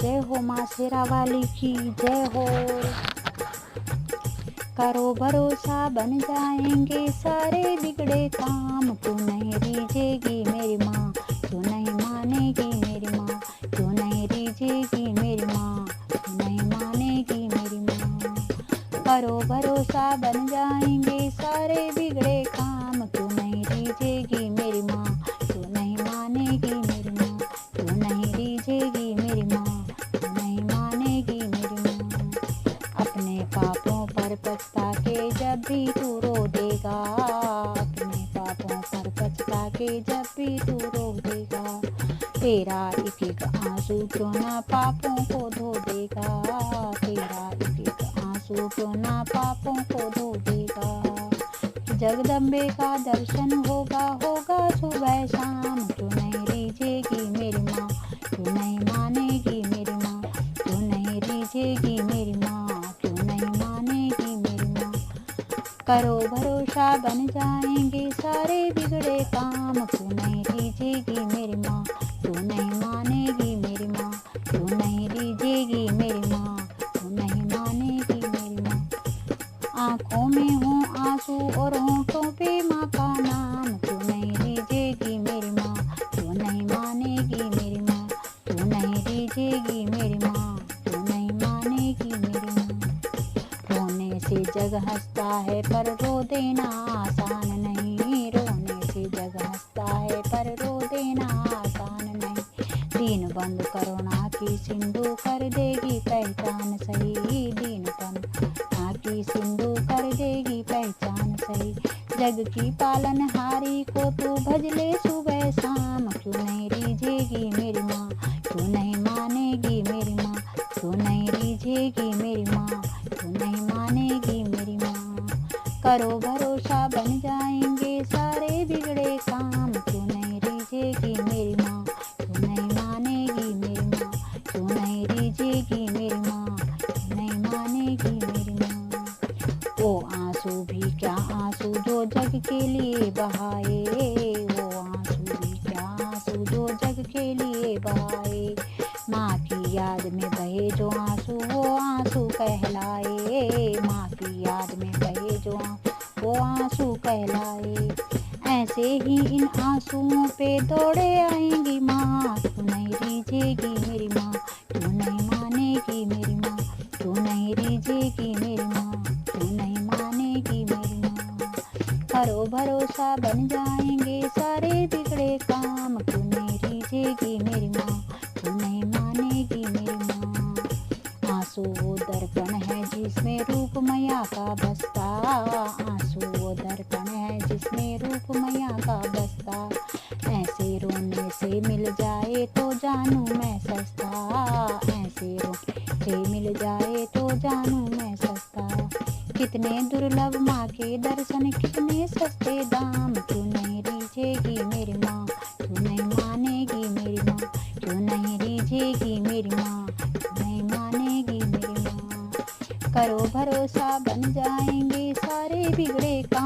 जय हो माँ शेरा वाली की जय हो। करो भरोसा बन जाएंगे सारे बिगड़े काम। तू नहीं रीझेगी मेरी माँ, तू नहीं मानेगी मेरी माँ, तू नहीं रीझेगी मेरी माँ, तू नहीं मानेगी मेरी माँ। करो भरोसा बन जाएंगे सारे बिगड़े काम। तू नहीं रीझेगी मेरी माँ, तू नहीं मानेगी मेरी माँ, तू नहीं रीझेगी मेरी माँ, तू नहीं मानेगी मेरी माँ। अपने पापों पर पछता के जब भी तू रो देगा, अपने पापों पर पछता के जब भी तू रो देगा, तेरा एक एक आंसू क्यों ना पापों को धो देगा, तेरा एक एक आंसू क्यों ना पापों को धो देगा। जगदम्बे का दर्शन होगा होगा सुबह शाम। तू नहीं रीझेगी मेरी माँ, तू नहीं मानेगी मेरी माँ, तू नहीं रीझेगी मेरी माँ, तू नहीं मानेगी मेरी माँ। करो भरोसा बन जाएंगे सारे बिगड़े काम। तू नहीं रीझेगी मेरी माँ, तू नहीं मानेगी मेरी माँ, तू नहीं रीझेगी मेरी माँ, तू नहीं मानेगी मेरी माँ। आँखों में हो आंसू और होठों पे माँ का नाम। तू नहीं रीझेगी मेरी माँ, तू नहीं मानेगी मेरी माँ, तू नहीं रीझेगी मेरी माँ, तू नहीं मानेगी मेरी माँ। रोने से जग हंसता है पर रो देना आसान नहीं, रोने से जग हंसता है पर रो देना आसान नहीं। दीन बंद करुणा की सिंधु कर देगी पहचान सही, दीन बंद करुणा की सिंधु कर देगी पहचान सही। जग की पालनहारी को तू भज ले सुबह शाम। क्यों नहीं रीझेगी मेरी माँ, क्यों नहीं मानेगी मेरी माँ, क्यों नहीं रीझेगी मेरी माँ, क्यों नहीं मानेगी मेरी माँ। करो भरोसा बन जाएंगे सारे बिगड़े काम। क्यों नहीं रीझेगी मेरी माँ, क्यों नहीं मानेगी मेरी माँ, क्यों नहीं रीझेगी मेरी माँ, क्यों नहीं मानेगी मेरी माँ। वो आंसू भी क्या आंसू जो जग के लिए बहाए, वो आंसू भी क्या आंसू जो जग के लिए बहाए। माँ की याद में बहे जो आंसू वो आंसू कहलाए, माँ की याद में बहे जो वो आंसू कहलाए। ऐसे ही इन आंसुओं पे दौड़े आएंगी माँ। तू नहीं रीझेगी मेरी माँ, तू नहीं मानेगी मेरी माँ, तू नहीं रीझेगी मेरी माँ, तू नहीं मानेगी मेरी माँ। करो भरोसा बन जाएंगे सारे बिगड़े काम। तू नहीं रीझेगी मेरी माँ, तू नहीं मानेगी मेरी माँ। आंसू वो दर्पण है जिसमें रूप मैया का बसता, आंसू वो दर्पण है जिसमें रूप मैया का बसता। ऐसे रोने से मिल जाए तो जानू मैं सस्ता, ऐसे रोने से मिल जाए तो जानू मैं सस्ता। कितने दुर्लभ माँ के दर्शन कितने सस्ते दाम। क्यों नहीं रीझेगी मेरी माँ, क्यों नहीं मानेगी मेरी माँ, क्यों नहीं रीझेगी मेरी माँ, क्यों नहीं मानेगी मेरी माँ। करो भरोसा बन जाएंगे सारे बिगड़े काम।